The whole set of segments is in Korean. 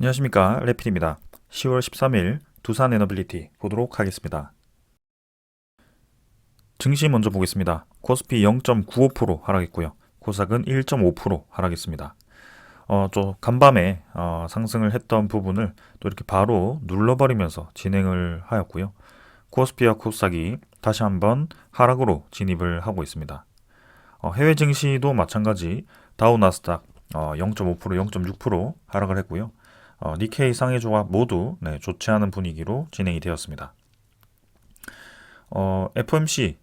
안녕하십니까, 레필입니다. 10월 13일 두산 에너빌리티 보도록 하겠습니다. 증시 먼저 보겠습니다. 코스피 0.95% 하락했고요. 코스닥은 1.5% 하락했습니다. 간밤에 상승을 했던 부분을 또 이렇게 바로 눌러버리면서 진행을 하였고요. 코스피와 코스닥이 다시 한번 하락으로 진입을 하고 있습니다. 해외 증시도 마찬가지 다우 나스닥 0.5%, 0.6% 하락을 했고요. 니케이 상해 조합 모두 좋지 않은 분위기로 진행이 되었습니다. FOMC에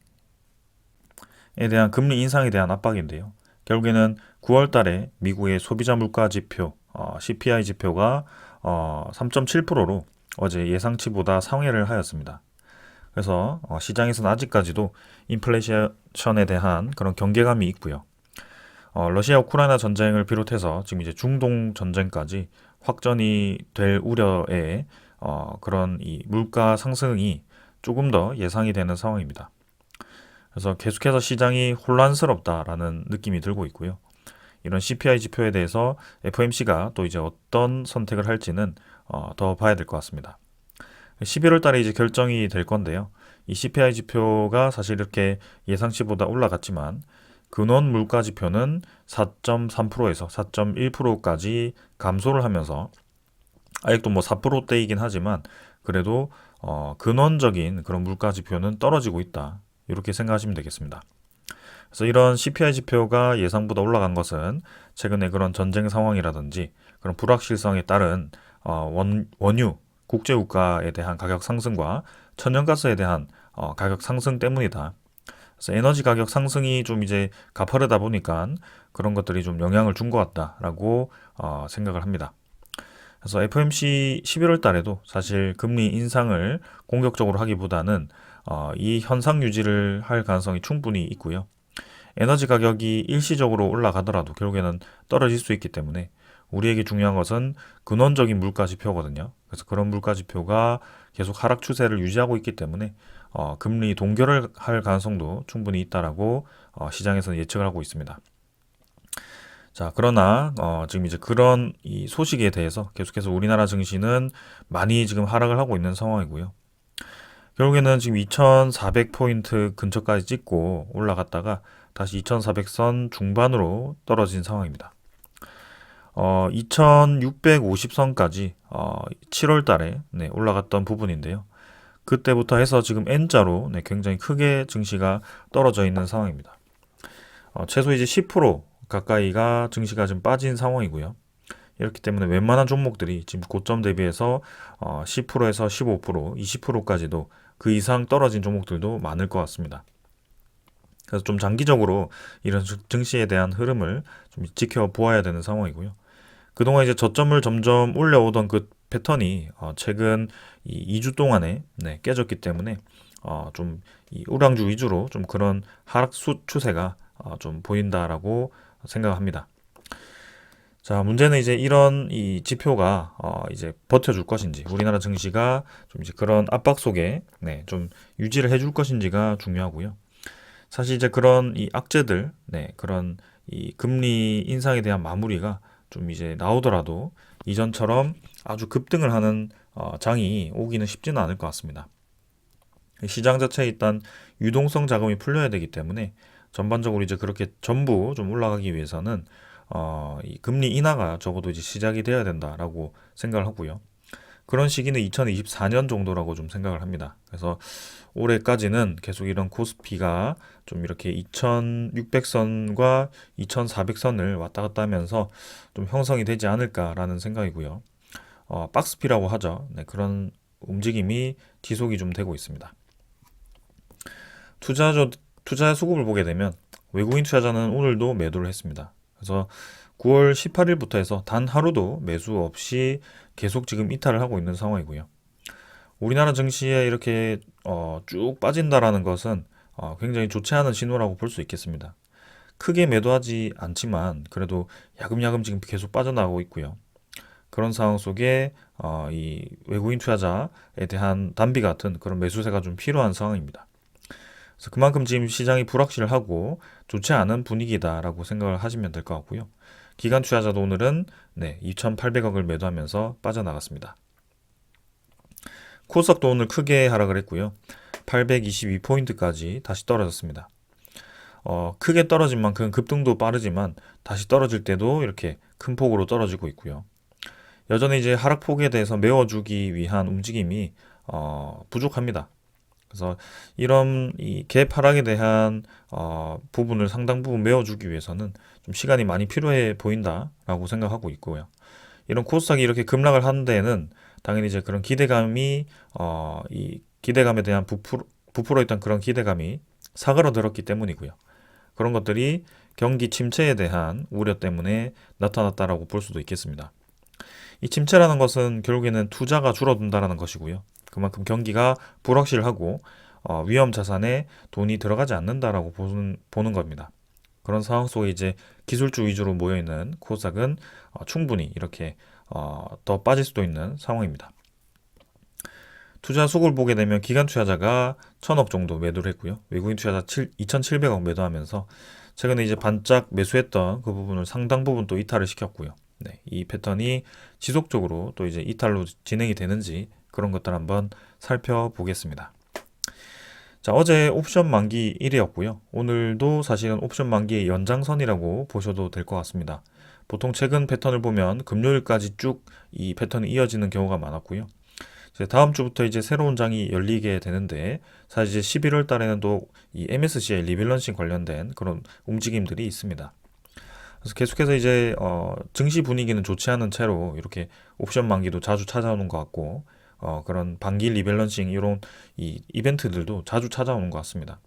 대한 금리 인상에 대한 압박인데요. 결국에는 9월 달에 미국의 소비자 물가 지표, CPI 지표가 3.7%로 어제 예상치보다 상회를 하였습니다. 그래서 시장에서는 아직까지도 인플레이션에 대한 그런 경계감이 있고요. 러시아 우크라이나 전쟁을 비롯해서 지금 이제 중동 전쟁까지 확전이 될 우려에 그런 이 물가 상승이 조금 더 예상이 되는 상황입니다. 그래서 계속해서 시장이 혼란스럽다라는 느낌이 들고 있고요. 이런 CPI 지표에 대해서 FOMC가 또 이제 어떤 선택을 할지는 더 봐야 될 것 같습니다. 11월 달에 이제 결정이 될 건데요. 이 CPI 지표가 사실 이렇게 예상치보다 올라갔지만 근원 물가 지표는 4.3%에서 4.1%까지 감소를 하면서 아직도 뭐 4%대이긴 하지만 그래도 근원적인 그런 물가 지표는 떨어지고 있다. 이렇게 생각하시면 되겠습니다. 그래서 이런 CPI 지표가 예상보다 올라간 것은 최근에 그런 전쟁 상황이라든지 그런 불확실성에 따른 원유, 국제유가에 대한 가격 상승과 천연가스에 대한 가격 상승 때문이다. 그래서 에너지 가격 상승이 좀 이제 가파르다 보니까 그런 것들이 좀 영향을 준 것 같다라고 생각을 합니다. 그래서 FOMC 11월 달에도 사실 금리 인상을 공격적으로 하기보다는 이 현상 유지를 할 가능성이 충분히 있고요. 에너지 가격이 일시적으로 올라가더라도 결국에는 떨어질 수 있기 때문에 우리에게 중요한 것은 근원적인 물가 지표거든요. 그래서 그런 물가 지표가 계속 하락 추세를 유지하고 있기 때문에 금리 동결을 할 가능성도 충분히 있다라고 시장에서는 예측을 하고 있습니다. 자, 그러나 지금 이제 그런 이 소식에 대해서 계속해서 우리나라 증시는 많이 지금 하락을 하고 있는 상황이고요. 결국에는 지금 2,400포인트 근처까지 찍고 올라갔다가 다시 2,400선 중반으로 떨어진 상황입니다. 2,650선까지 7월 달에 올라갔던 부분인데요. 그때부터 해서 지금 N자로 굉장히 크게 증시가 떨어져 있는 상황입니다. 최소 이제 10% 가까이가 증시가 좀 빠진 상황이고요. 이렇기 때문에 웬만한 종목들이 지금 고점 대비해서 10%에서 15%, 20%까지도 그 이상 떨어진 종목들도 많을 것 같습니다. 그래서 좀 장기적으로 이런 증시에 대한 흐름을 좀 지켜보아야 되는 상황이고요. 그동안 이제 저점을 점점 올려오던 그 패턴이 최근 이 2주 동안에 깨졌기 때문에 좀 이 우량주 위주로 좀 그런 하락 추세가 좀 보인다라고 생각합니다. 자, 문제는 이제 이런 이 지표가 이제 버텨줄 것인지, 우리나라 증시가 좀 이제 그런 압박 속에 좀 유지를 해줄 것인지가 중요하고요. 사실 이제 그런 이 악재들, 그런 이 금리 인상에 대한 마무리가 좀 이제 나오더라도 이전처럼 아주 급등을 하는 장이 오기는 쉽지는 않을 것 같습니다. 시장 자체에 일단 유동성 자금이 풀려야 되기 때문에 전반적으로 이제 그렇게 전부 좀 올라가기 위해서는 이 금리 인하가 적어도 이제 시작이 돼야 된다라고 생각을 하고요. 그런 시기는 2024년 정도라고 좀 생각을 합니다. 그래서 올해까지는 계속 이런 코스피가 좀 이렇게 2600선과 2400선을 왔다 갔다 하면서 좀 형성이 되지 않을까라는 생각이고요. 박스피라고 하죠. 그런 움직임이 지속이 좀 되고 있습니다. 투자 수급을 보게 되면 외국인 투자자는 오늘도 매도를 했습니다. 그래서 9월 18일부터 해서 단 하루도 매수 없이 계속 지금 이탈을 하고 있는 상황이고요. 우리나라 증시에 이렇게 쭉 빠진다라는 것은 굉장히 좋지 않은 신호라고 볼 수 있겠습니다. 크게 매도하지 않지만 그래도 야금야금 지금 계속 빠져나가고 있고요. 그런 상황 속에 이 외국인 투자자에 대한 단비 같은 그런 매수세가 좀 필요한 상황입니다. 그래서 그만큼 지금 시장이 불확실하고 좋지 않은 분위기다라고 생각을 하시면 될 것 같고요. 기관 투자자도 오늘은 2,800억을 매도하면서 빠져나갔습니다. 코스닥도 오늘 크게 하락을 했고요. 822포인트까지 다시 떨어졌습니다. 크게 떨어진 만큼 급등도 빠르지만 다시 떨어질 때도 이렇게 큰 폭으로 떨어지고 있고요. 여전히 이제 하락폭에 대해서 메워주기 위한 움직임이 부족합니다. 그래서 이런 이 갭 하락에 대한 부분을 상당 부분 메워주기 위해서는 좀 시간이 많이 필요해 보인다라고 생각하고 있고요. 이런 코스닥이 이렇게 급락을 하는 데에는 당연히 이제 그런 기대감이 이 기대감에 대한 부풀어 있던 그런 기대감이 사그러들었기 때문이고요. 그런 것들이 경기 침체에 대한 우려 때문에 나타났다라고 볼 수도 있겠습니다. 이 침체라는 것은 결국에는 투자가 줄어든다라는 것이고요. 그만큼 경기가 불확실하고 위험 자산에 돈이 들어가지 않는다라고 보는 겁니다. 그런 상황 속에 이제 기술주 위주로 모여있는 코스닥은 충분히 이렇게 더 빠질 수도 있는 상황입니다. 투자 수급을 보게 되면 기관 투자자가 1,000억 정도 매도를 했고요. 외국인 투자자 2,700억 매도하면서 최근에 이제 반짝 매수했던 그 부분을 상당 부분 또 이탈을 시켰고요. 이 패턴이 지속적으로 또 이제 이탈로 진행이 되는지 그런 것들 한번 살펴보겠습니다. 자, 어제 옵션 만기 1회였고요. 오늘도 사실은 옵션 만기의 연장선이라고 보셔도 될 것 같습니다. 보통 최근 패턴을 보면 금요일까지 쭉 이 패턴이 이어지는 경우가 많았고요. 이제 다음 주부터 이제 새로운 장이 열리게 되는데 사실 이제 11월 달에는 또 이 MSCI 리밸런싱 관련된 그런 움직임들이 있습니다. 그래서 계속해서 이제 증시 분위기는 좋지 않은 채로 이렇게 옵션 만기도 자주 찾아오는 것 같고 그런 반기 리밸런싱 이런 이 이벤트들도 자주 찾아오는 것 같습니다.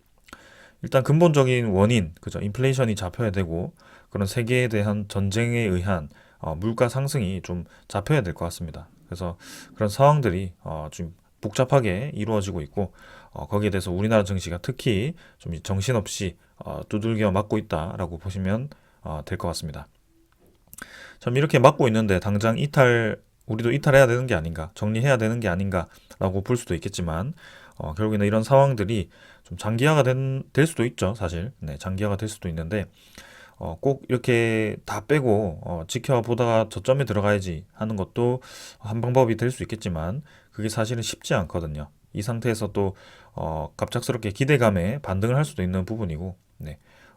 일단 근본적인 원인, 그죠? 인플레이션이 잡혀야 되고 그런 세계에 대한 전쟁에 의한 물가 상승이 좀 잡혀야 될 것 같습니다. 그래서 그런 상황들이 좀 복잡하게 이루어지고 있고 거기에 대해서 우리나라 증시가 특히 좀 정신없이 두들겨 맞고 있다라고 보시면 될 것 같습니다. 참 이렇게 맞고 있는데 당장 우리도 이탈해야 되는 게 아닌가, 정리해야 되는 게 아닌가라고 볼 수도 있겠지만 결국에는 이런 상황들이 좀 장기화가 될 수도 있죠, 사실. 장기화가 될 수도 있는데 꼭 이렇게 다 빼고 지켜보다가 저점에 들어가야지 하는 것도 한 방법이 될 수 있겠지만 그게 사실은 쉽지 않거든요. 이 상태에서 또 갑작스럽게 기대감에 반등을 할 수도 있는 부분이고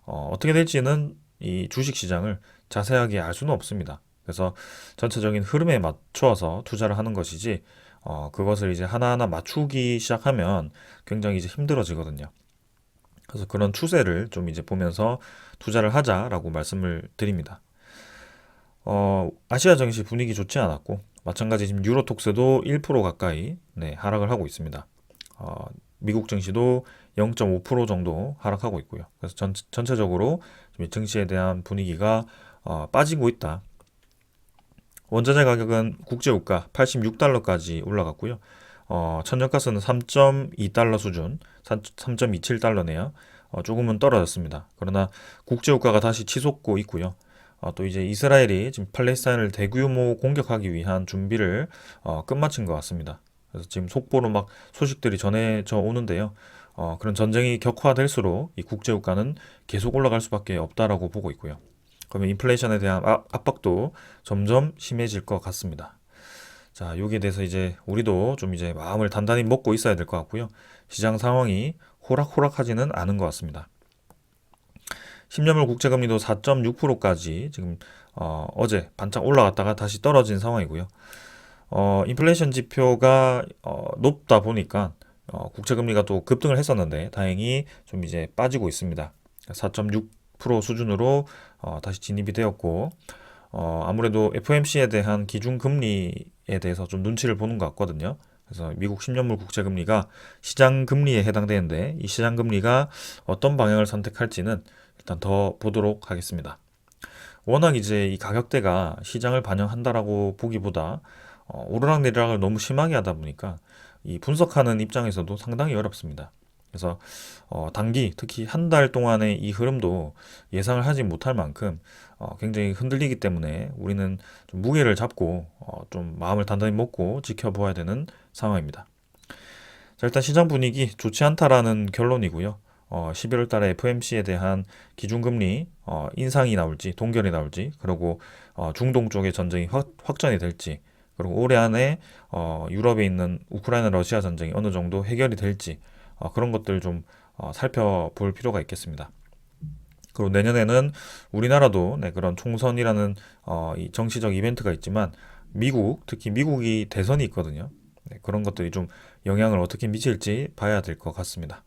어떻게 될지는 이 주식 시장을 자세하게 알 수는 없습니다. 그래서 전체적인 흐름에 맞추어서 투자를 하는 것이지 그것을 이제 하나하나 맞추기 시작하면 굉장히 이제 힘들어지거든요. 그래서 그런 추세를 좀 이제 보면서 투자를 하자라고 말씀을 드립니다. 아시아 증시 분위기 좋지 않았고 마찬가지 지금 유로톡스도 1% 가까이 하락을 하고 있습니다. 미국 증시도 0.5% 정도 하락하고 있고요. 그래서 전체적으로 좀 증시에 대한 분위기가 빠지고 있다. 원자재 가격은 국제유가 86달러까지 올라갔고요. 천연가스는 3.2달러 수준, 3.27달러네요. 조금은 떨어졌습니다. 그러나 국제유가가 다시 치솟고 있고요. 또 이제 이스라엘이 지금 팔레스타인을 대규모 공격하기 위한 준비를 끝마친 것 같습니다. 그래서 지금 속보로 막 소식들이 전해져 오는데요. 그런 전쟁이 격화될수록 이 국제유가는 계속 올라갈 수밖에 없다라고 보고 있고요. 그러면 인플레이션에 대한 압박도 점점 심해질 것 같습니다. 자, 여기에 대해서 이제 우리도 좀 이제 마음을 단단히 먹고 있어야 될 것 같고요. 시장 상황이 호락호락하지는 않은 것 같습니다. 10년물 국채금리도 4.6%까지 지금 어제 반짝 올라갔다가 다시 떨어진 상황이고요. 인플레이션 지표가 높다 보니까 국채금리가 또 급등을 했었는데 다행히 좀 이제 빠지고 있습니다. 4.6% 수준으로 다시 진입이 되었고 아무래도 FOMC에 대한 기준금리에 대해서 좀 눈치를 보는 것 같거든요. 그래서 미국 10년물 국채금리가 시장금리에 해당되는데 이 시장금리가 어떤 방향을 선택할지는 일단 더 보도록 하겠습니다. 워낙 이제 이 가격대가 시장을 반영한다라고 보기보다 오르락내리락을 너무 심하게 하다 보니까 이 분석하는 입장에서도 상당히 어렵습니다. 그래서 단기 특히 한 달 동안의 이 흐름도 예상을 하지 못할 만큼 굉장히 흔들리기 때문에 우리는 좀 무게를 잡고 좀 마음을 단단히 먹고 지켜보아야 되는 상황입니다. 자, 일단 시장 분위기 좋지 않다라는 결론이고요. 어, 11월 달에 FOMC에 대한 기준금리 인상이 나올지 동결이 나올지, 그리고 중동 쪽의 전쟁이 확전이 될지, 그리고 올해 안에 유럽에 있는 우크라이나 러시아 전쟁이 어느 정도 해결이 될지, 그런 것들 좀 살펴볼 필요가 있겠습니다. 그리고 내년에는 우리나라도 네, 그런 총선이라는 이 정치적 이벤트가 있지만, 미국, 특히 미국이 대선이 있거든요. 네, 그런 것들이 좀 영향을 어떻게 미칠지 봐야 될 것 같습니다.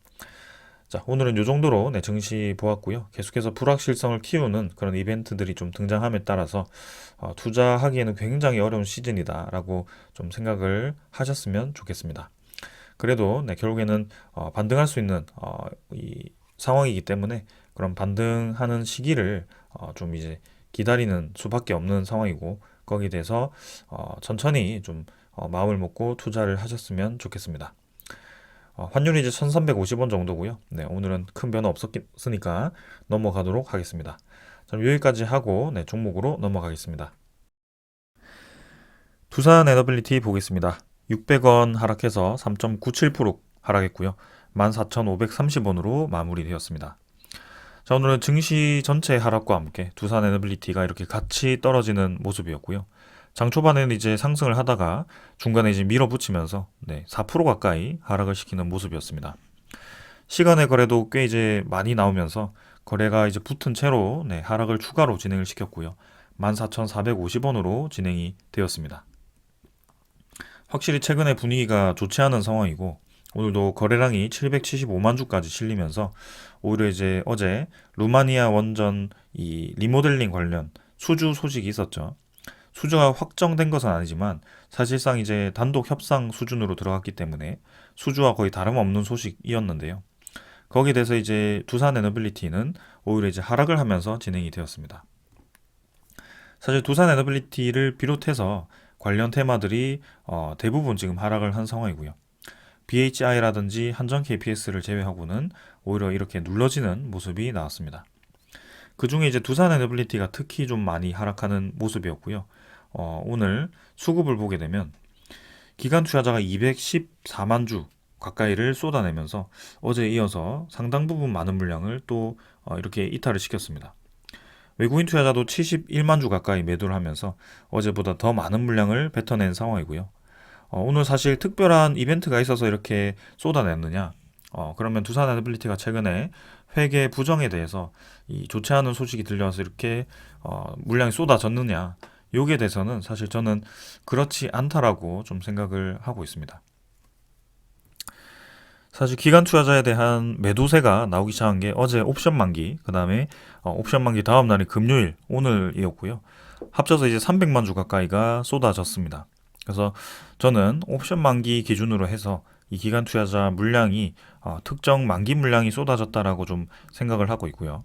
자, 오늘은 이 정도로 네, 증시 보았고요. 계속해서 불확실성을 키우는 그런 이벤트들이 좀 등장함에 따라서 투자하기에는 굉장히 어려운 시즌이다라고 좀 생각을 하셨으면 좋겠습니다. 그래도 네, 결국에는 반등할 수 있는 이 상황이기 때문에 그런 반등하는 시기를 좀 이제 기다리는 수밖에 없는 상황이고, 거기에 대해서 천천히 좀 마음을 먹고 투자를 하셨으면 좋겠습니다. 환율이 이제 1350원 정도고요. 네, 오늘은 큰 변화 없었으니까 넘어가도록 하겠습니다. 그럼 여기까지 하고 네, 종목으로 넘어가겠습니다. 두산 에너빌리티 보겠습니다. 600원 하락해서 3.97% 하락했고요. 14,530원으로 마무리되었습니다. 자, 오늘은 증시 전체 하락과 함께 두산 에너빌리티가 이렇게 같이 떨어지는 모습이었고요. 장 초반에는 이제 상승을 하다가 중간에 이제 밀어붙이면서 네, 4% 가까이 하락을 시키는 모습이었습니다. 시간의 거래도 꽤 이제 많이 나오면서 거래가 이제 붙은 채로 네, 하락을 추가로 진행을 시켰고요. 14,450원으로 진행이 되었습니다. 확실히 최근에 분위기가 좋지 않은 상황이고, 오늘도 거래량이 775만 주까지 실리면서 오히려 이제 어제 루마니아 원전 이 리모델링 관련 수주 소식이 있었죠. 수주가 확정된 것은 아니지만 사실상 이제 단독 협상 수준으로 들어갔기 때문에 수주와 거의 다름없는 소식이었는데요. 거기에 대해서 이제 두산 에너빌리티는 오히려 이제 하락을 하면서 진행이 되었습니다. 사실 두산 에너빌리티를 비롯해서 관련 테마들이 대부분 지금 하락을 한 상황이고요. BHI라든지 한전 KPS를 제외하고는 오히려 이렇게 눌러지는 모습이 나왔습니다. 그 중에 이제 두산 에너빌리티가 특히 좀 많이 하락하는 모습이었고요. 오늘 수급을 보게 되면 기간 투자자가 214만 주 가까이를 쏟아내면서 어제에 이어서 상당 부분 많은 물량을 또 이렇게 이탈을 시켰습니다. 외국인 투자자도 71만 주 가까이 매도를 하면서 어제보다 더 많은 물량을 뱉어낸 상황이고요. 오늘 사실 특별한 이벤트가 있어서 이렇게 쏟아냈느냐? 그러면 두산 에너빌리티가 최근에 회계 부정에 대해서 이 좋지 않은 소식이 들려와서 이렇게 물량이 쏟아졌느냐? 여기에 대해서는 사실 저는 그렇지 않다라고 좀 생각을 하고 있습니다. 사실 기간 투자자에 대한 매도세가 나오기 시작한 게 어제 옵션 만기, 그 다음에 옵션 만기 다음 날이 금요일, 오늘이었고요. 합쳐서 이제 300만 주 가까이가 쏟아졌습니다. 그래서 저는 옵션 만기 기준으로 해서 이 기간 투자자 물량이 특정 만기 물량이 쏟아졌다라고 좀 생각을 하고 있고요.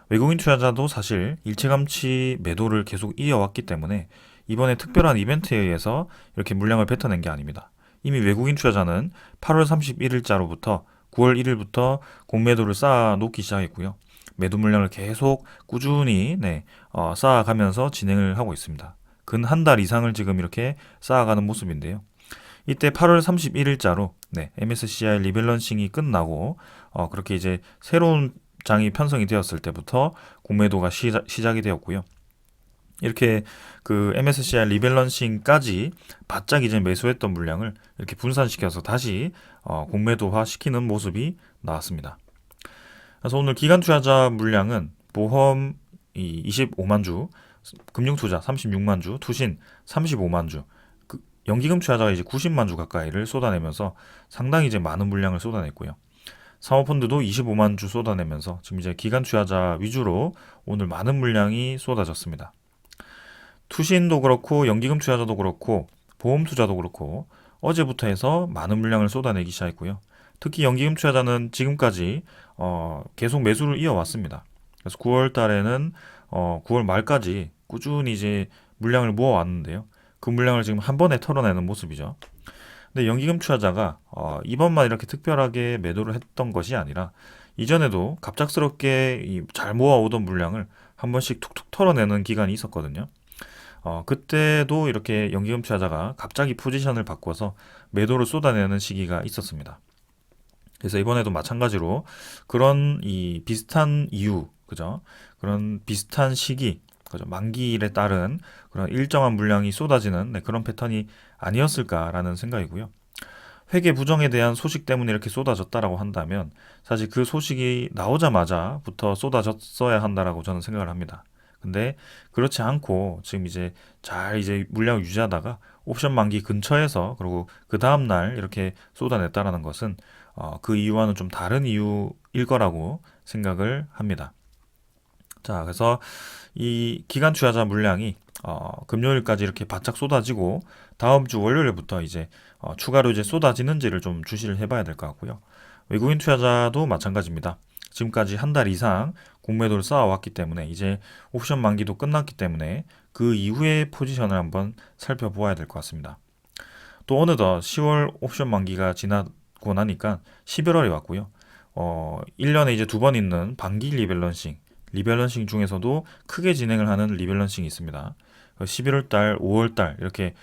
외국인 투자자도 사실 일체감치 매도를 계속 이어왔기 때문에 이번에 특별한 이벤트에 의해서 이렇게 물량을 뱉어낸 게 아닙니다. 이미 외국인 투자자는 8월 31일자로부터 9월 1일부터 공매도를 쌓아 놓기 시작했고요. 매도 물량을 계속 꾸준히 쌓아가면서 진행을 하고 있습니다. 근 한 달 이상을 지금 이렇게 쌓아가는 모습인데요. 이때 8월 31일자로 MSCI 리밸런싱이 끝나고 그렇게 이제 새로운 장이 편성이 되었을 때부터 공매도가 시작이 되었고요. 이렇게 그 MSCI 리밸런싱까지 바짝 이제 매수했던 물량을 이렇게 분산시켜서 다시 공매도화 시키는 모습이 나왔습니다. 그래서 오늘 기간 투자자 물량은 보험 25만 주, 금융 투자 36만 주, 투신 35만 주, 연기금 투자자가 이제 90만 주 가까이를 쏟아내면서 상당히 이제 많은 물량을 쏟아냈고요. 사모펀드도 25만 주 쏟아내면서 지금 이제 기간 투자자 위주로 오늘 많은 물량이 쏟아졌습니다. 투신도 그렇고 연기금 투자자도 그렇고 보험 투자도 그렇고 어제부터 해서 많은 물량을 쏟아내기 시작했고요. 특히 연기금 투자자는 지금까지 계속 매수를 이어왔습니다. 그래서 9월 달에는 9월 말까지 꾸준히 이제 물량을 모아왔는데요. 그 물량을 지금 한 번에 털어내는 모습이죠. 근데 연기금 투자자가 이번만 이렇게 특별하게 매도를 했던 것이 아니라 이전에도 갑작스럽게 잘 모아오던 물량을 한 번씩 툭툭 털어내는 기간이 있었거든요. 그때도 이렇게 연기금 투자자가 갑자기 포지션을 바꿔서 매도를 쏟아내는 시기가 있었습니다. 그래서 이번에도 마찬가지로 그런 이 비슷한 이유, 그죠? 그런 비슷한 시기, 그죠? 만기일에 따른 그런 일정한 물량이 쏟아지는 그런 패턴이 아니었을까라는 생각이고요. 회계 부정에 대한 소식 때문에 이렇게 쏟아졌다라고 한다면 사실 그 소식이 나오자마자부터 쏟아졌어야 한다라고 저는 생각을 합니다. 근데 그렇지 않고 지금 이제 잘 이제 물량을 유지하다가 옵션 만기 근처에서 그리고 그 다음 날 이렇게 쏟아냈다라는 것은 그 이유와는 좀 다른 이유일 거라고 생각을 합니다. 자, 그래서 이 기간 투자자 물량이 금요일까지 이렇게 바짝 쏟아지고 다음 주 월요일부터 이제 추가로 이제 쏟아지는지를 좀 주시를 해봐야 될 것 같고요. 외국인 투자자도 마찬가지입니다. 지금까지 한 달 이상 공매도를 쌓아왔기 때문에 이제 옵션 만기도 끝났기 때문에 그 이후의 포지션을 한번 살펴보아야 될 것 같습니다. 또 어느덧 10월 옵션 만기가 지나고 나니까 11월이 왔고요. 1년에 이제 두 번 있는 반기 리밸런싱 중에서도 크게 진행을 하는 리밸런싱이 있습니다. 11월 달, 5월 달 이렇게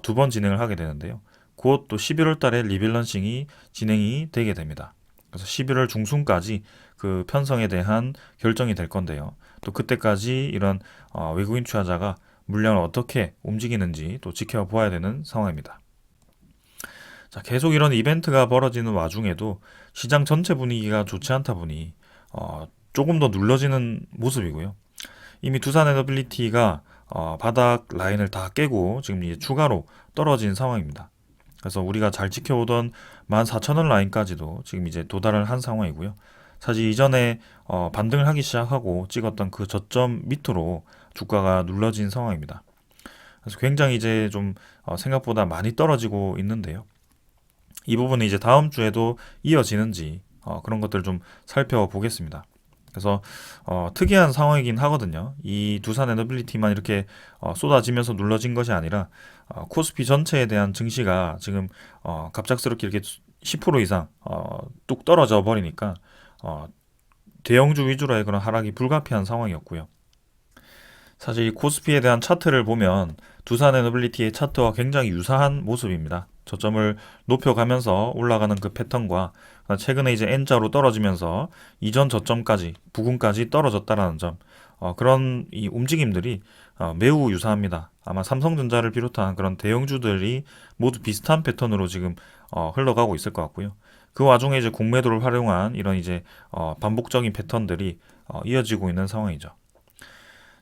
두 번 진행을 하게 되는데요. 곧 또 11월 달에 리밸런싱이 진행이 되게 됩니다. 그래서 11월 중순까지 그 편성에 대한 결정이 될 건데요. 또 그때까지 이런 외국인 투자자가 물량을 어떻게 움직이는지 또 지켜보아야 되는 상황입니다. 자, 계속 이런 이벤트가 벌어지는 와중에도 시장 전체 분위기가 좋지 않다 보니 조금 더 눌러지는 모습이고요. 이미 두산 에너빌리티가 바닥 라인을 다 깨고 지금 이제 추가로 떨어진 상황입니다. 그래서 우리가 잘 지켜오던 14,000원 라인까지도 지금 이제 도달을 한 상황이고요. 사실 이전에 반등을 하기 시작하고 찍었던 그 저점 밑으로 주가가 눌러진 상황입니다. 그래서 굉장히 이제 좀 생각보다 많이 떨어지고 있는데요. 이 부분은 이제 다음 주에도 이어지는지 그런 것들을 좀 살펴보겠습니다. 그래서 특이한 상황이긴 하거든요. 이 두산 에너빌리티만 이렇게 쏟아지면서 눌러진 것이 아니라 코스피 전체에 대한 증시가 지금 갑작스럽게 이렇게 10% 이상 뚝 떨어져 버리니까 대형주 위주로의 그런 하락이 불가피한 상황이었고요. 사실 이 코스피에 대한 차트를 보면 두산 에너빌리티의 차트와 굉장히 유사한 모습입니다. 저점을 높여가면서 올라가는 그 패턴과 최근에 이제 N자로 떨어지면서 이전 저점까지 부근까지 떨어졌다라는 점, 그런 이 움직임들이 매우 유사합니다. 아마 삼성전자를 비롯한 그런 대형주들이 모두 비슷한 패턴으로 지금 흘러가고 있을 것 같고요. 그 와중에 이제 공매도를 활용한 이런 이제 반복적인 패턴들이 이어지고 있는 상황이죠.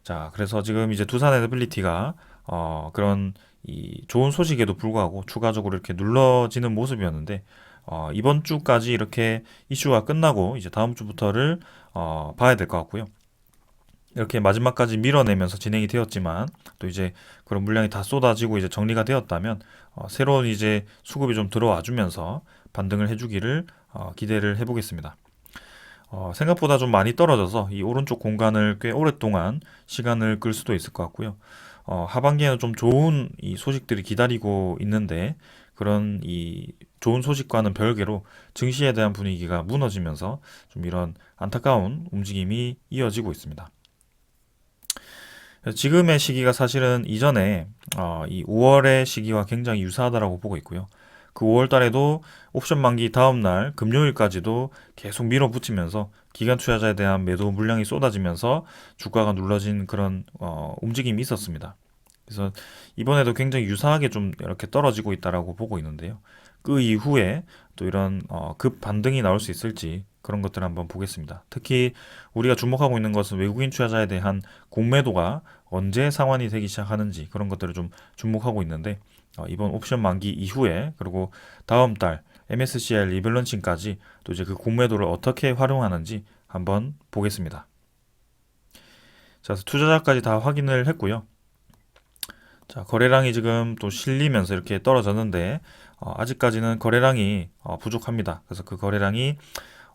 자, 그래서 지금 이제 두산 에너빌리티가 그런 이 좋은 소식에도 불구하고 추가적으로 이렇게 눌러지는 모습이었는데 이번 주까지 이렇게 이슈가 끝나고 이제 다음 주부터를 봐야 될 것 같고요. 이렇게 마지막까지 밀어내면서 진행이 되었지만 또 이제 그런 물량이 다 쏟아지고 이제 정리가 되었다면 새로운 이제 수급이 좀 들어와 주면서 반등을 해주기를 기대를 해보겠습니다. 생각보다 좀 많이 떨어져서 이 오른쪽 공간을 꽤 오랫동안 시간을 끌 수도 있을 것 같고요. 하반기에는 좀 좋은 이 소식들이 기다리고 있는데 그런 이 좋은 소식과는 별개로 증시에 대한 분위기가 무너지면서 좀 이런 안타까운 움직임이 이어지고 있습니다. 지금의 시기가 사실은 이전에 이 5월의 시기와 굉장히 유사하다라고 보고 있고요. 그 5월 달에도 옵션 만기 다음 날 금요일까지도 계속 밀어붙이면서 기간 투자자에 대한 매도 물량이 쏟아지면서 주가가 눌러진 그런 움직임이 있었습니다. 그래서 이번에도 굉장히 유사하게 좀 이렇게 떨어지고 있다라고 보고 있는데요. 그 이후에 또 이런 급 반등이 나올 수 있을지 그런 것들을 한번 보겠습니다. 특히 우리가 주목하고 있는 것은 외국인 투자자에 대한 공매도가 언제 상환이 되기 시작하는지 그런 것들을 좀 주목하고 있는데 이번 옵션 만기 이후에 그리고 다음 달 MSCI 리밸런싱까지 또 이제 그 공매도를 어떻게 활용하는지 한번 보겠습니다. 자, 그래서 투자자까지 다 확인을 했고요. 자, 거래량이 지금 또 실리면서 이렇게 떨어졌는데 아직까지는 거래량이 부족합니다. 그래서 그 거래량이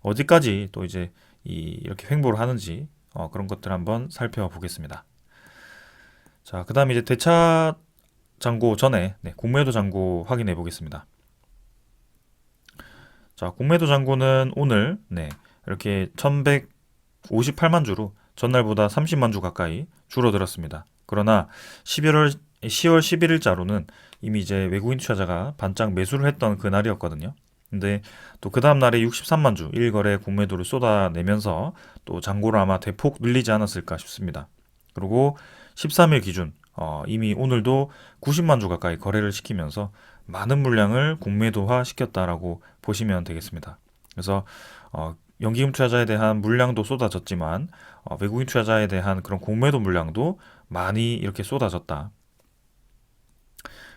어디까지 또 이제 이렇게 횡보를 하는지 그런 것들 한번 살펴보겠습니다. 자, 그 다음에 이제 대차 잔고 전에 공매도 잔고 확인해 보겠습니다. 자, 공매도 잔고는 오늘 이렇게 1158만 주로 전날보다 30만 주 가까이 줄어들었습니다. 그러나 10월 11일자로는 이미 이제 외국인 투자자가 반짝 매수를 했던 그 날이었거든요. 근데 또 그 다음 날에 63만 주 1거래 공매도를 쏟아내면서 또 잔고를 아마 대폭 늘리지 않았을까 싶습니다. 그리고 13일 기준 이미 오늘도 90만 주 가까이 거래를 시키면서 많은 물량을 공매도화 시켰다라고 보시면 되겠습니다. 그래서 연기금 투자자에 대한 물량도 쏟아졌지만 외국인 투자자에 대한 그런 공매도 물량도 많이 이렇게 쏟아졌다.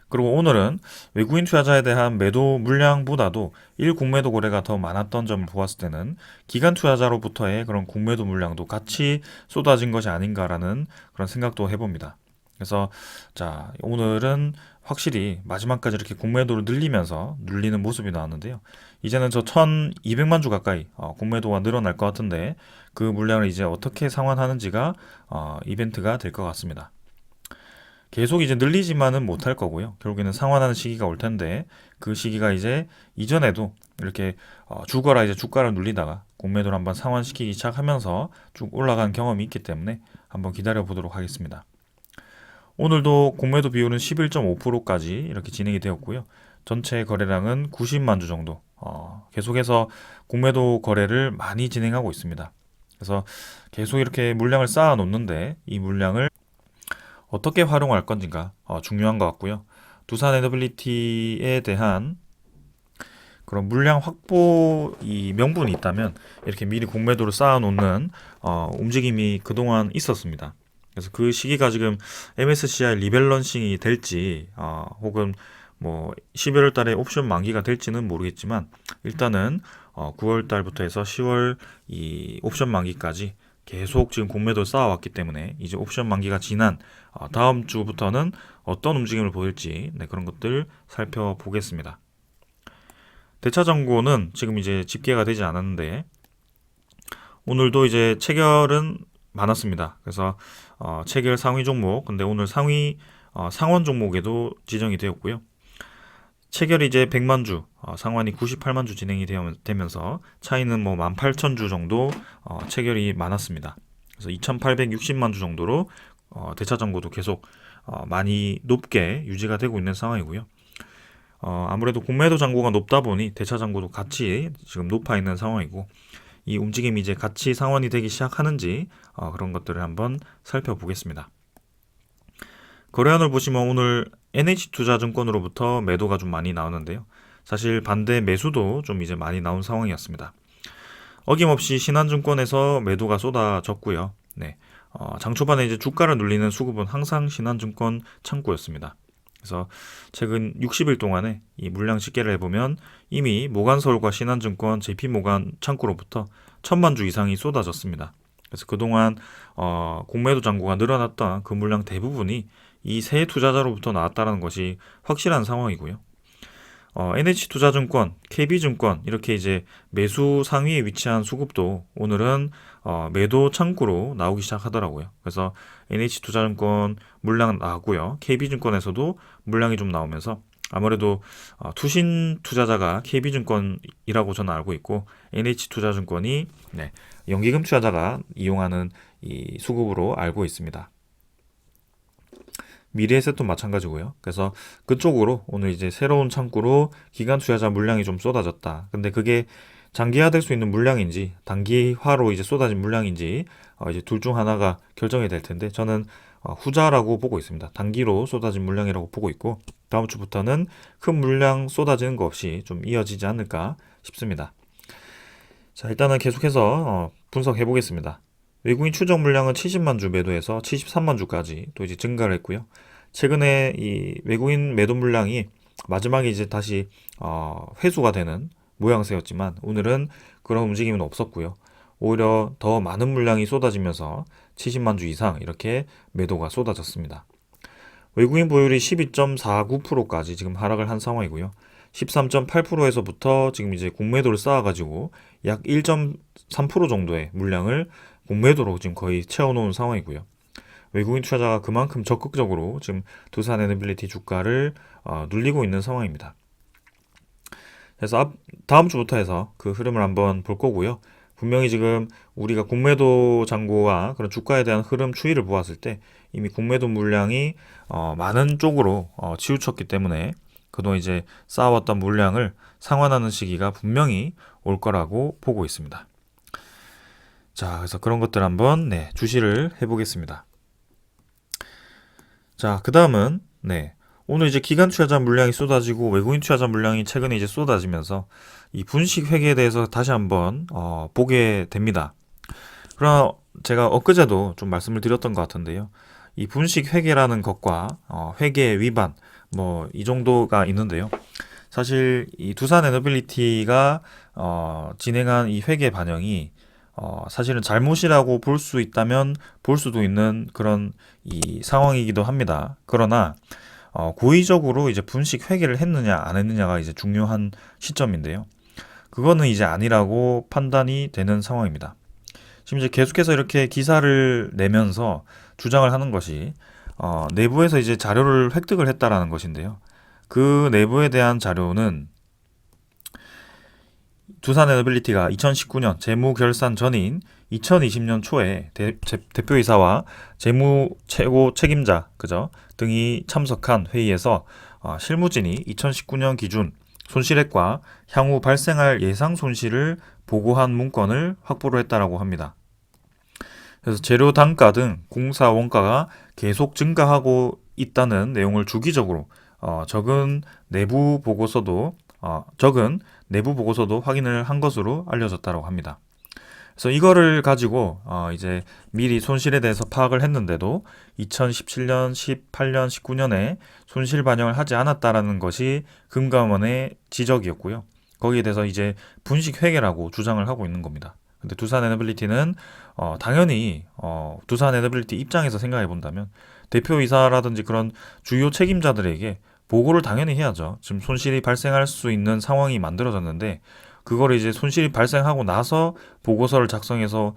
그리고 오늘은 외국인 투자자에 대한 매도 물량보다도 1공매도 거래가 더 많았던 점을 보았을 때는 기관 투자자로부터의 그런 공매도 물량도 같이 쏟아진 것이 아닌가라는 그런 생각도 해봅니다. 그래서 자, 오늘은 확실히 마지막까지 이렇게 공매도를 늘리면서 눌리는 모습이 나왔는데요. 이제는 저 1200만 주 가까이 공매도가 늘어날 것 같은데 그 물량을 이제 어떻게 상환하는지가 이벤트가 될 것 같습니다. 계속 이제 늘리지만은 못할 거고요. 결국에는 상환하는 시기가 올 텐데 그 시기가 이제 이전에도 이렇게 주거라 이제 주가를 눌리다가 공매도를 한번 상환시키기 시작하면서 쭉 올라간 경험이 있기 때문에 한번 기다려 보도록 하겠습니다. 오늘도 공매도 비율은 11.5%까지 이렇게 진행이 되었고요. 전체 거래량은 90만 주 정도 계속해서 공매도 거래를 많이 진행하고 있습니다. 그래서 계속 이렇게 물량을 쌓아 놓는데 이 물량을 어떻게 활용할 건지가 중요한 것 같고요. 두산 에너빌리티에 대한 그런 물량 확보 이 명분이 있다면 이렇게 미리 공매도를 쌓아놓는 움직임이 그동안 있었습니다. 그래서 그 시기가 지금 MSCI 리밸런싱이 될지 혹은 뭐 12월 달에 옵션 만기가 될지는 모르겠지만 일단은 9월 달부터 해서 10월 이 옵션 만기까지 계속 지금 공매도를 쌓아왔기 때문에 이제 옵션 만기가 지난 다음 주부터는 어떤 움직임을 보일지 그런 것들 살펴보겠습니다. 대차정고는 지금 이제 집계가 되지 않았는데 오늘도 이제 체결은 많았습니다. 그래서 체결 상위 종목 근데 오늘 상위 상원 종목에도 지정이 되었고요. 체결이 이제 100만 주, 상환이 98만 주 진행이 되면서 차이는 뭐 18,000주 정도 체결이 많았습니다. 그래서 2,860만 주 정도로 대차 정고도 계속 많이 높게 유지가 되고 있는 상황이고요. 아무래도 공매도 잔고가 높다 보니 대차 잔고도 같이 지금 높아 있는 상황이고 이 움직임이 이제 같이 상환이 되기 시작하는지 그런 것들을 한번 살펴보겠습니다. 거래안을 보시면 오늘 NH투자증권으로부터 매도가 좀 많이 나오는데요. 사실 반대 매수도 좀 이제 많이 나온 상황이었습니다. 어김없이 신한증권에서 매도가 쏟아졌고요. 네, 장 초반에 이제 주가를 눌리는 수급은 항상 신한증권 창구였습니다. 그래서 최근 60일 동안에 이 물량 집계를 해보면 이미 모간서울과 신한증권, JP모간 창구로부터 1000만 주 이상이 쏟아졌습니다. 그래서 그동안 공매도 잔고가 늘어났던 그 물량 대부분이 이 세 투자자로부터 나왔다는 것이 확실한 상황이고요. NH투자증권, KB증권 이렇게 이제 매수 상위에 위치한 수급도 오늘은 매도 창구로 나오기 시작하더라고요. 그래서 NH투자증권 물량 나왔고요. KB증권에서도 물량이 좀 나오면서 아무래도 투신 투자자가 KB증권이라고 저는 알고 있고 NH투자증권이 연기금 투자자가 이용하는 이 수급으로 알고 있습니다. 미래에셋도 마찬가지고요. 그래서 그쪽으로 오늘 이제 새로운 창구로 기관 투자자 물량이 좀 쏟아졌다. 근데 그게 장기화될 수 있는 물량인지 단기화로 이제 쏟아진 물량인지 이제 둘 중 하나가 결정이 될 텐데 저는 후자라고 보고 있습니다. 단기로 쏟아진 물량이라고 보고 있고 다음 주부터는 큰 물량 쏟아지는 거 없이 좀 이어지지 않을까 싶습니다. 자, 일단은 계속해서 분석해 보겠습니다. 외국인 추적 물량은 70만 주 매도해서 73만 주까지 또 이제 증가를 했고요. 최근에 이 외국인 매도 물량이 마지막에 이제 다시 회수가 되는 모양새였지만 오늘은 그런 움직임은 없었고요. 오히려 더 많은 물량이 쏟아지면서 70만 주 이상 이렇게 매도가 쏟아졌습니다. 외국인 보율이 12.49%까지 지금 하락을 한 상황이고요. 13.8%에서부터 지금 이제 공매도를 쌓아가지고 약 1.3% 정도의 물량을 공매도로 지금 거의 채워놓은 상황이고요. 외국인 투자자가 그만큼 적극적으로 지금 두산 에너빌리티 주가를 눌리고 있는 상황입니다. 그래서 다음 주부터 해서 그 흐름을 한번 볼 거고요. 분명히 지금 우리가 공매도 잔고와 그런 주가에 대한 흐름 추이를 보았을 때 이미 공매도 물량이 많은 쪽으로 치우쳤기 때문에 그동안 이제 쌓아왔던 물량을 상환하는 시기가 분명히 올 거라고 보고 있습니다. 자, 그래서 그런 것들 한번 주시를 해보겠습니다. 자, 그 다음은 오늘 이제 기관 투자자 물량이 쏟아지고 외국인 투자자 물량이 최근에 이제 쏟아지면서 이 분식 회계에 대해서 다시 한번 보게 됩니다. 그러나 제가 엊그제도 좀 말씀을 드렸던 것 같은데요. 이 분식 회계라는 것과 회계 위반 뭐 이 정도가 있는데요. 사실 이 두산 에너빌리티가 진행한 이 회계 반영이 사실은 잘못이라고 볼 수 있다면 볼 수도 있는 그런 이 상황이기도 합니다. 그러나 고의적으로 이제 분식 회계를 했느냐 안 했느냐가 이제 중요한 시점인데요. 그거는 이제 아니라고 판단이 되는 상황입니다. 지금 이제 계속해서 이렇게 기사를 내면서 주장을 하는 것이 내부에서 이제 자료를 획득을 했다라는 것인데요. 그 내부에 대한 자료는 두산 에너빌리티가 2019년 재무 결산 전인 2020년 초에 대표이사와 재무 최고 책임자 등이 참석한 회의에서 실무진이 2019년 기준 손실액과 향후 발생할 예상 손실을 보고한 문건을 확보를 했다라고 합니다. 그래서 재료 단가 등 공사 원가가 계속 증가하고 있다는 내용을 주기적으로 적은 내부 보고서도 확인을 한 것으로 알려졌다고 합니다. 그래서 이거를 가지고 이제 미리 손실에 대해서 파악을 했는데도 2017년, 18년, 19년에 손실 반영을 하지 않았다라는 것이 금감원의 지적이었고요. 거기에 대해서 이제 분식 회계라고 주장을 하고 있는 겁니다. 근데 두산 에너빌리티는 당연히 두산 에너빌리티 입장에서 생각해 본다면 대표이사라든지 그런 주요 책임자들에게 보고를 당연히 해야죠. 지금 손실이 발생할 수 있는 상황이 만들어졌는데 그걸 이제 손실이 발생하고 나서 보고서를 작성해서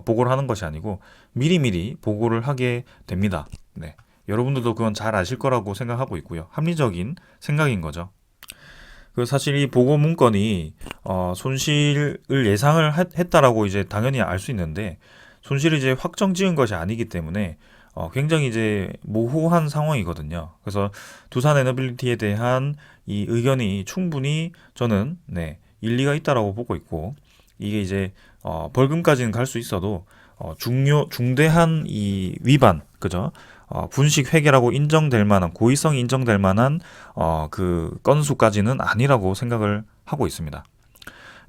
보고를 하는 것이 아니고 미리미리 보고를 하게 됩니다. 네. 여러분들도 그건 잘 아실 거라고 생각하고 있고요. 합리적인 생각인 거죠. 그 사실 이 보고 문건이 손실을 예상을 했다라고 이제 당연히 알 수 있는데 손실을 이제 확정 지은 것이 아니기 때문에 굉장히 이제 모호한 상황이거든요. 그래서 두산 에너빌리티에 대한 이 의견이 충분히 저는 일리가 있다라고 보고 있고 이게 이제 벌금까지는 갈 수 있어도 중대한 이 위반 분식 회계라고 인정될 만한 고의성이 인정될 만한 그 건수까지는 아니라고 생각을 하고 있습니다.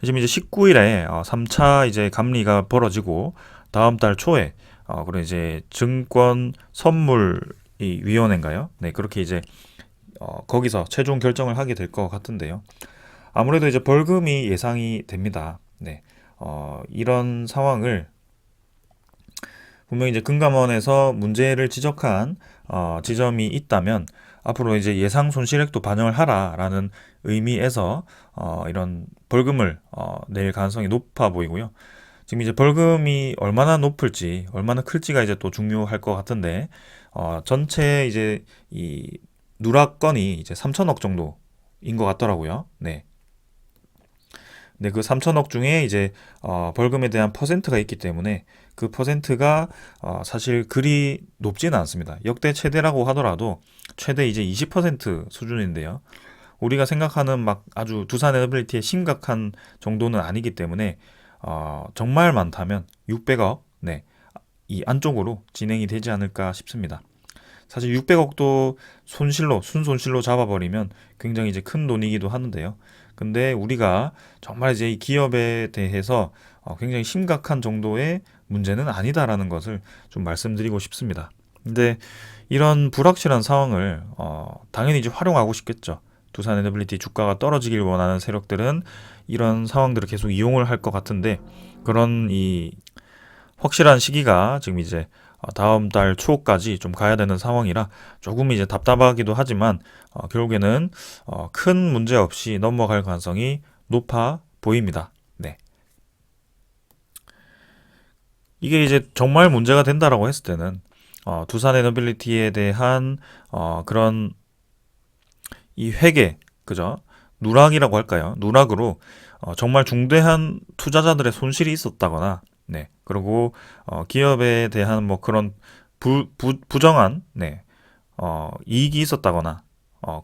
지금 이제 19일에 3차 이제 감리가 벌어지고 다음 달 초에 그리고 이제 증권 선물 위원회인가요? 네, 그렇게 이제 거기서 최종 결정을 하게 될 것 같은데요. 아무래도 이제 벌금이 예상이 됩니다. 네, 이런 상황을 분명히 이제 금감원에서 문제를 지적한 지점이 있다면 앞으로 이제 예상 손실액도 반영을 하라라는 의미에서 이런 벌금을 낼 가능성이 높아 보이고요. 지금 이제 벌금이 얼마나 높을지, 얼마나 클지가 이제 또 중요할 것 같은데, 전체 이제 이 누락 건이 이제 3천억 정도인 것 같더라고요. 네. 네, 그 3천억 중에 이제 벌금에 대한 퍼센트가 있기 때문에 그 퍼센트가 사실 그리 높지는 않습니다. 역대 최대라고 하더라도 최대 이제 20% 수준인데요. 우리가 생각하는 막 아주 두산 에너빌리티의 심각한 정도는 아니기 때문에 정말 많다면 600억 이 안쪽으로 진행이 되지 않을까 싶습니다. 사실 600억도 순손실로 잡아버리면 굉장히 이제 큰 돈이기도 하는데요. 근데 우리가 정말 이제 이 기업에 대해서 굉장히 심각한 정도의 문제는 아니다라는 것을 좀 말씀드리고 싶습니다. 근데 이런 불확실한 상황을 당연히 이제 활용하고 싶겠죠. 두산 에너빌리티 주가가 떨어지길 원하는 세력들은 이런 상황들을 계속 이용을 할 것 같은데 그런 이 확실한 시기가 지금 이제 다음 달 초까지 좀 가야 되는 상황이라 조금 이제 답답하기도 하지만 결국에는 큰 문제 없이 넘어갈 가능성이 높아 보입니다. 네. 이게 이제 정말 문제가 된다라고 했을 때는 두산 에너빌리티에 대한 그런 이 회계 누락이라고 할까요? 누락으로 정말 중대한 투자자들의 손실이 있었다거나 그리고 기업에 대한 뭐 그런 부정한 이익이 있었다거나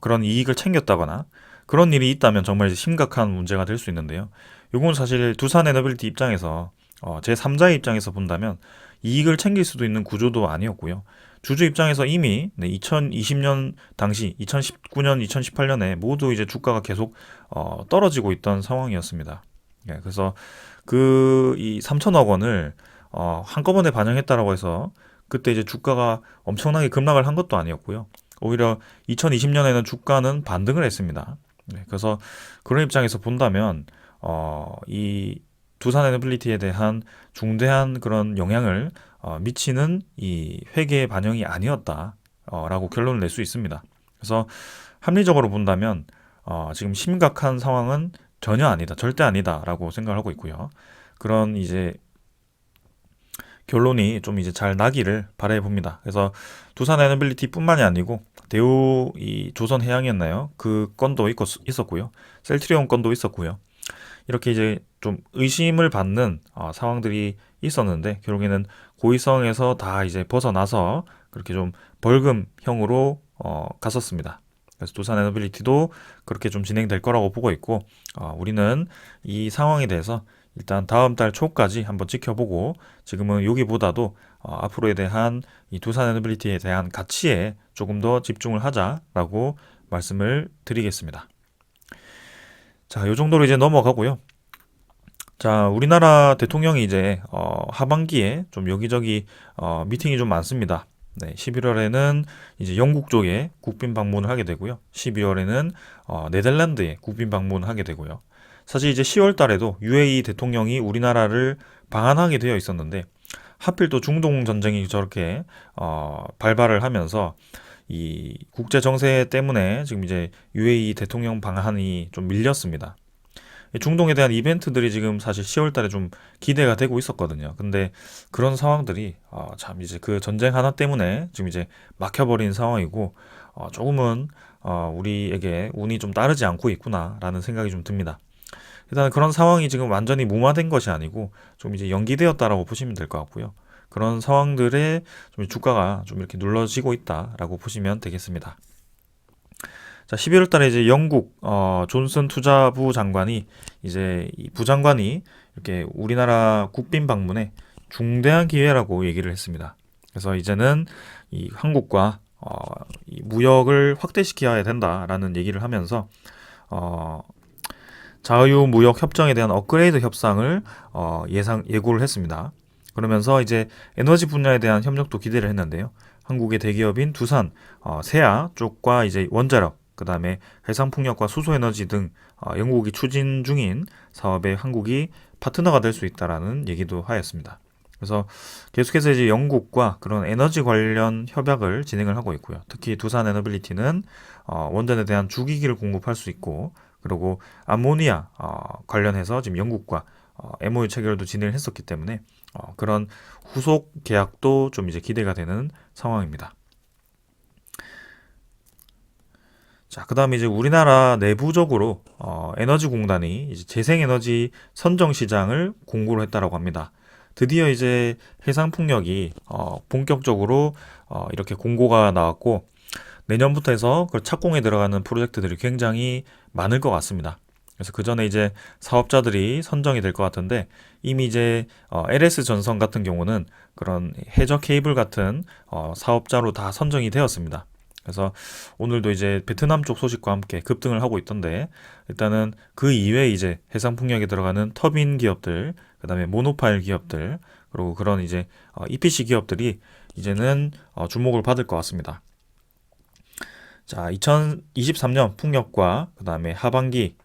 그런 이익을 챙겼다거나 그런 일이 있다면 정말 이제 심각한 문제가 될 수 있는데요. 요건 사실 두산 에너빌리티 입장에서 제3자의 입장에서 본다면 이익을 챙길 수도 있는 구조도 아니었고요. 주주 입장에서 이미 2020년 당시 2019년, 2018년에 모두 이제 주가가 계속 떨어지고 있던 상황이었습니다. 예, 그래서 그 이 3천억 원을 한꺼번에 반영했다라고 해서 그때 이제 주가가 엄청나게 급락을 한 것도 아니었고요. 오히려 2020년에는 주가는 반등을 했습니다. 네, 그래서 그런 입장에서 본다면 이 두산 에너빌리티에 대한 중대한 그런 영향을 미치는 이 회계의 반영이 아니었다라고 결론을 낼 수 있습니다. 그래서 합리적으로 본다면 지금 심각한 상황은 전혀 아니다, 절대 아니다라고 생각을 하고 있고요. 그런 이제 결론이 좀 이제 잘 나기를 바라해 봅니다. 그래서 두산 에너빌리티뿐만이 아니고 대우 이 조선해양이었나요? 그 건도 있었고요. 셀트리온 건도 있었고요. 이렇게 이제 좀 의심을 받는 상황들이 있었는데 결국에는 고의성에서 다 이제 벗어나서 그렇게 좀 벌금형으로 갔었습니다. 그래서 두산 에너빌리티도 그렇게 좀 진행될 거라고 보고 있고 우리는 이 상황에 대해서 일단 다음 달 초까지 한번 지켜보고 지금은 여기보다도 앞으로에 대한 이 두산 에너빌리티에 대한 가치에 조금 더 집중을 하자라고 말씀을 드리겠습니다. 자, 요 정도로 이제 넘어가고요. 자, 우리나라 대통령이 이제 하반기에 좀 여기저기 미팅이 좀 많습니다. 네, 11월에는 이제 영국 쪽에 국빈 방문을 하게 되고요. 12월에는 네덜란드에 국빈 방문을 하게 되고요. 사실 이제 10월 달에도 UAE 대통령이 우리나라를 방한하게 되어 있었는데 하필 또 중동 전쟁이 저렇게 발발을 하면서 이 국제 정세 때문에 지금 이제 UAE 대통령 방한이 좀 밀렸습니다. 중동에 대한 이벤트들이 지금 사실 10월 달에 좀 기대가 되고 있었거든요. 근데 그런 상황들이 참 이제 그 전쟁 하나 때문에 지금 이제 막혀버린 상황이고 조금은 우리에게 운이 좀 따르지 않고 있구나라는 생각이 좀 듭니다. 일단 그런 상황이 지금 완전히 무마된 것이 아니고 좀 이제 연기되었다라고 보시면 될 것 같고요. 그런 상황들에 좀 주가가 좀 이렇게 눌러지고 있다라고 보시면 되겠습니다. 자, 11월 달에 이제 영국 존슨 투자부 장관이 이제 이 부장관이 이렇게 우리나라 국빈 방문에 중대한 기회라고 얘기를 했습니다. 그래서 이제는 이 한국과 이 무역을 확대시켜야 된다라는 얘기를 하면서 어, 자유무역 협정에 대한 업그레이드 협상을 예고를 했습니다. 그러면서 이제 에너지 분야에 대한 협력도 기대를 했는데요. 한국의 대기업인 두산, 세아 쪽과 이제 원자력, 그 다음에 해상풍력과 수소에너지 등 영국이 추진 중인 사업에 한국이 파트너가 될 수 있다라는 얘기도 하였습니다. 그래서 계속해서 이제 영국과 그런 에너지 관련 협약을 진행을 하고 있고요. 특히 두산 에너빌리티는 원전에 대한 주기기를 공급할 수 있고, 그리고 암모니아 관련해서 지금 영국과 MOU 체결도 진행을 했었기 때문에 그런 후속 계약도 좀 이제 기대가 되는 상황입니다. 자, 그다음에 이제 우리나라 내부적으로 에너지 공단이 이제 재생에너지 선정 시장을 공고를 했다라고 합니다. 드디어 이제 해상풍력이 본격적으로 이렇게 공고가 나왔고 내년부터 해서 그 착공에 들어가는 프로젝트들이 굉장히 많을 것 같습니다. 그래서 그 전에 이제 사업자들이 선정이 될 것 같은데 이미 이제 LS 전선 같은 경우는 그런 해저 케이블 같은 사업자로 다 선정이 되었습니다. 그래서 오늘도 이제 베트남 쪽 소식과 함께 급등을 하고 있던데 일단은 그 이외에 이제 해상풍력에 들어가는 터빈 기업들, 그다음에 모노파일 기업들, 그리고 그런 이제 EPC 기업들이 이제는 주목을 받을 것 같습니다. 자, 2023년 풍력과 그다음에 하반기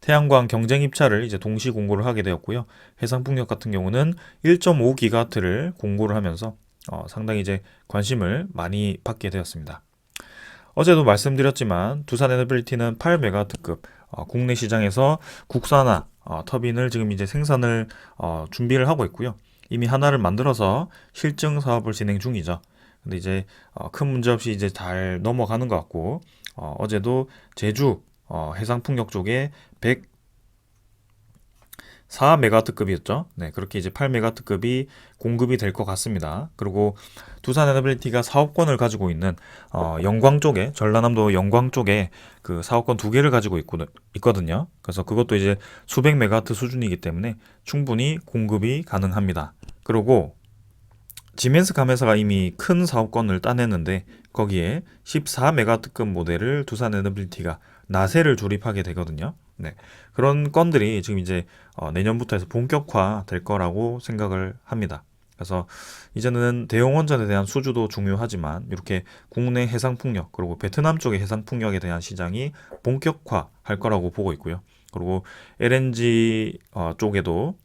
태양광 경쟁 입찰을 이제 동시 공고를 하게 되었고요. 해상풍력 같은 경우는 1.5기가와트를 공고를 하면서 상당히 이제 관심을 많이 받게 되었습니다. 어제도 말씀드렸지만 두산 에너빌리티는 8메가와트급 국내 시장에서 국산화 터빈을 지금 이제 생산을 준비를 하고 있고요. 이미 하나를 만들어서 실증 사업을 진행 중이죠. 근데 이제 큰 문제 없이 이제 잘 넘어가는 것 같고 어제도 제주 해상풍력 쪽에 4메가와트급이었죠. 네, 그렇게 이제 8메가와트급이 공급이 될 것 같습니다. 그리고 두산 에너빌리티가 사업권을 가지고 있는 영광 쪽에, 전라남도 영광 쪽에 그 사업권 두 개를 가지고 있거든요. 그래서 그것도 이제 수백 메가와트 수준이기 때문에 충분히 공급이 가능합니다. 그리고 지멘스 감회사가 이미 큰 사업권을 따냈는데 거기에 14메가와트급 모델을 두산 에너빌리티가 나세를 조립하게 되거든요. 네. 그런 건들이 지금 이제 내년부터 해서 본격화 될 거라고 생각을 합니다. 그래서 이제는 대형 원전에 대한 수주도 중요하지만 이렇게 국내 해상풍력 그리고 베트남 쪽의 해상풍력에 대한 시장이 본격화 할 거라고 보고 있고요. 그리고 LNG 쪽에도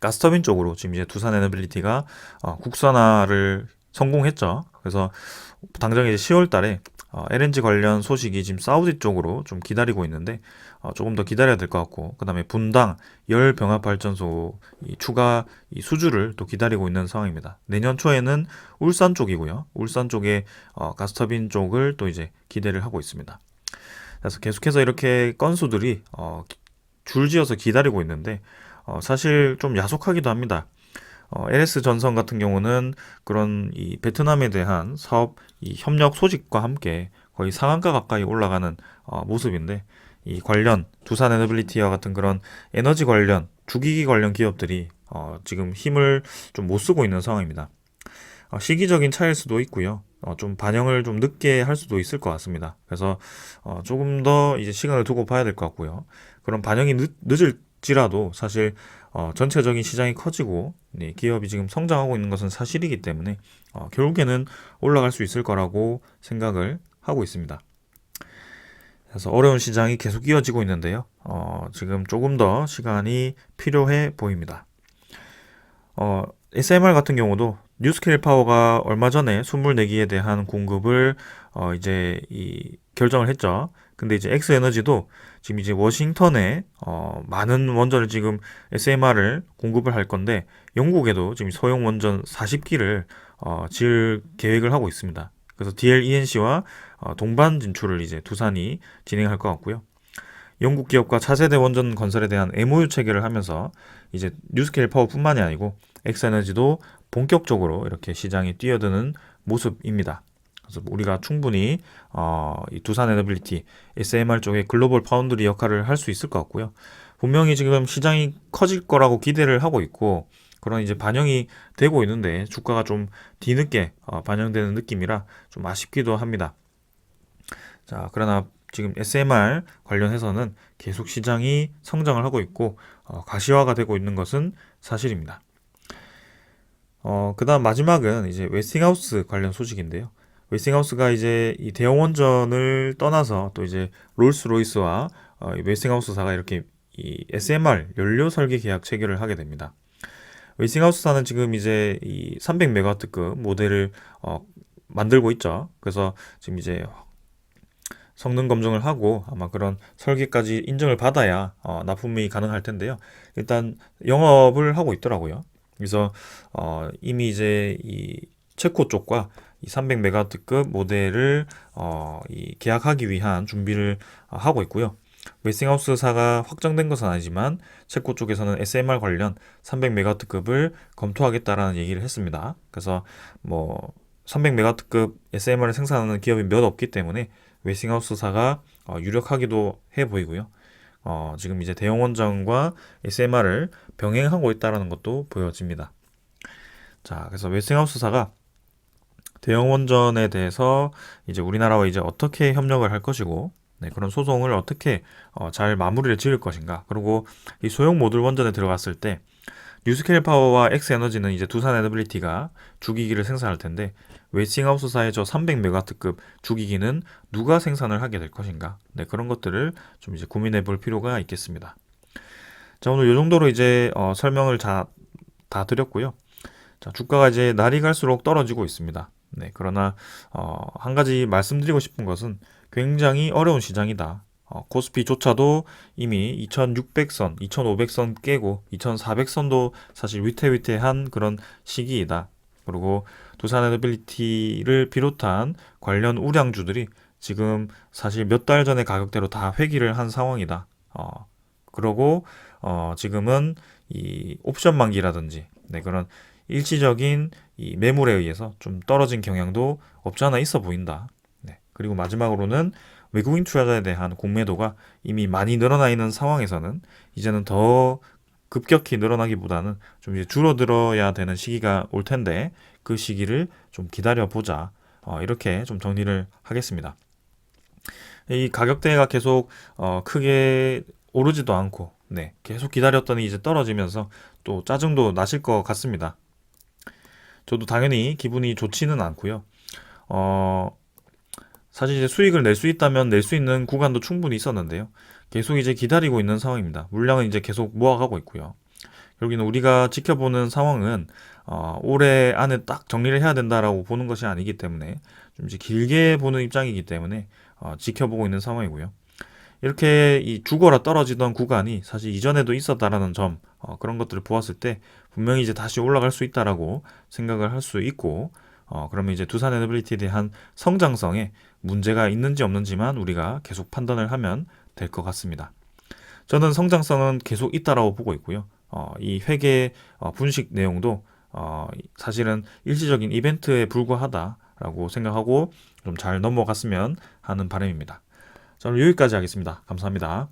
가스터빈 쪽으로 지금 이제 두산 에너빌리티가 국산화를 성공했죠. 그래서 당장 이제 10월 달에 LNG 관련 소식이 지금 사우디 쪽으로 좀 기다리고 있는데 조금 더 기다려야 될 것 같고 그다음에 분당 열 병합 발전소 추가 수주를 또 기다리고 있는 상황입니다. 내년 초에는 울산 쪽이고요. 울산 쪽에 가스터빈 쪽을 또 이제 기대를 하고 있습니다. 그래서 계속해서 이렇게 건수들이 줄지어서 기다리고 있는데 사실 좀 야속하기도 합니다. LS 전선 같은 경우는 그런 이 베트남에 대한 사업 이 협력 소식과 함께 거의 상한가 가까이 올라가는 모습인데 이 관련 두산 에너빌리티와 같은 그런 에너지 관련 주기기 관련 기업들이 지금 힘을 좀 못 쓰고 있는 상황입니다. 시기적인 차일 수도 있고요. 좀 반영을 좀 늦게 할 수도 있을 것 같습니다. 그래서 조금 더 이제 시간을 두고 봐야 될 것 같고요. 그런 반영이 늦을지라도 사실 전체적인 시장이 커지고 네, 기업이 지금 성장하고 있는 것은 사실이기 때문에 결국에는 올라갈 수 있을 거라고 생각을 하고 있습니다. 그래서 어려운 시장이 계속 이어지고 있는데요. 지금 조금 더 시간이 필요해 보입니다. SMR 같은 경우도 뉴스케일 파워가 얼마 전에 순물내기에 대한 공급을 이제 결정을 했죠. 근데 이제 엑스에너지도 지금 이제 워싱턴에 많은 원전을 지금 SMR을 공급을 할 건데 영국에도 지금 소형 원전 40기를 지을 계획을 하고 있습니다. 그래서 DLENC와 동반 진출을 이제 두산이 진행할 것 같고요. 영국 기업과 차세대 원전 건설에 대한 MOU 체결을 하면서 이제 뉴스케일 파워뿐만이 아니고 엑스에너지도 본격적으로 이렇게 시장에 뛰어드는 모습입니다. 그래서 우리가 충분히 이 두산 에너빌리티, SMR 쪽의 글로벌 파운드리 역할을 할 수 있을 것 같고요. 분명히 지금 시장이 커질 거라고 기대를 하고 있고 그런 이제 반영이 되고 있는데 주가가 좀 뒤늦게 반영되는 느낌이라 좀 아쉽기도 합니다. 자, 그러나 지금 SMR 관련해서는 계속 시장이 성장을 하고 있고 가시화가 되고 있는 것은 사실입니다. 그다음 마지막은 이제 웨스팅하우스 관련 소식인데요. 웨스팅하우스가 이제 이 대형 원전을 떠나서 또 이제 롤스로이스와 웨스팅하우스사가 이렇게 이 SMR 연료 설계 계약 체결을 하게 됩니다. 웨스팅하우스사는 지금 이제 이 300메가와트급 모델을 만들고 있죠. 그래서 지금 이제 성능 검증을 하고 아마 그런 설계까지 인정을 받아야 납품이 가능할 텐데요. 일단 영업을 하고 있더라고요. 그래서 이미 이제 이 체코 쪽과 이 300메가와트급 모델을 계약하기 위한 준비를 하고 있고요. 웨스팅하우스사가 확정된 것은 아니지만 체코 쪽에서는 SMR 관련 300메가와트급을 검토하겠다라는 얘기를 했습니다. 그래서 뭐 300메가와트급 SMR을 생산하는 기업이 몇 없기 때문에 웨스팅하우스사가 유력하기도 해 보이고요. 지금 이제 대형 원전과 SMR을 병행하고 있다는 것도 보여집니다. 자, 그래서 웨스팅하우스사가 대형 원전에 대해서 이제 우리나라와 이제 어떻게 협력을 할 것이고, 네, 그런 소송을 어떻게 잘 마무리를 지을 것인가. 그리고 이 소형 모듈 원전에 들어갔을 때 뉴스케일 파워와 엑스에너지는 이제 두산 에너빌리티가 주기기를 생산할 텐데 웨스팅하우스사의 저 300메가와트급 주기기는 누가 생산을 하게 될 것인가. 네, 그런 것들을 좀 이제 고민해 볼 필요가 있겠습니다. 자, 오늘 이 정도로 이제 설명을 다 드렸고요. 자, 주가가 이제 날이 갈수록 떨어지고 있습니다. 네, 그러나 한 가지 말씀드리고 싶은 것은 굉장히 어려운 시장이다. 코스피조차도 이미 2600선, 2500선 깨고 2400선도 사실 위태위태한 그런 시기이다. 그리고 두산 에너빌리티를 비롯한 관련 우량주들이 지금 사실 몇 달 전의 가격대로 다 회귀를 한 상황이다. 그러고 지금은 이 옵션 만기라든지 네, 그런 일시적인 이 매물에 의해서 좀 떨어진 경향도 없지 않아 있어 보인다. 네, 그리고 마지막으로는 외국인 투자자에 대한 공매도가 이미 많이 늘어나 있는 상황에서는 이제는 더 급격히 늘어나기보다는 좀 이제 줄어들어야 되는 시기가 올 텐데 그 시기를 좀 기다려 보자. 이렇게 좀 정리를 하겠습니다. 이 가격대가 계속 크게 오르지도 않고 네, 계속 기다렸더니 이제 떨어지면서 또 짜증도 나실 것 같습니다. 저도 당연히 기분이 좋지는 않고요. 어, 사실 이제 수익을 낼 수 있다면 낼 수 있는 구간도 충분히 있었는데요. 계속 이제 기다리고 있는 상황입니다. 물량은 이제 계속 모아가고 있고요. 결국에는 우리가 지켜보는 상황은 올해 안에 딱 정리를 해야 된다라고 보는 것이 아니기 때문에 좀 이제 길게 보는 입장이기 때문에 지켜보고 있는 상황이고요. 이렇게 이 죽어라 떨어지던 구간이 사실 이전에도 있었다라는 점, 그런 것들을 보았을 때 분명히 이제 다시 올라갈 수 있다라고 생각을 할 수 있고, 그러면 이제 두산 에너빌리티에 대한 성장성에 문제가 있는지 없는지만 우리가 계속 판단을 하면 될 것 같습니다. 저는 성장성은 계속 있다라고 보고 있고요. 이 회계 분식 내용도 사실은 일시적인 이벤트에 불과하다라고 생각하고 좀 잘 넘어갔으면 하는 바람입니다. 저는 여기까지 하겠습니다. 감사합니다.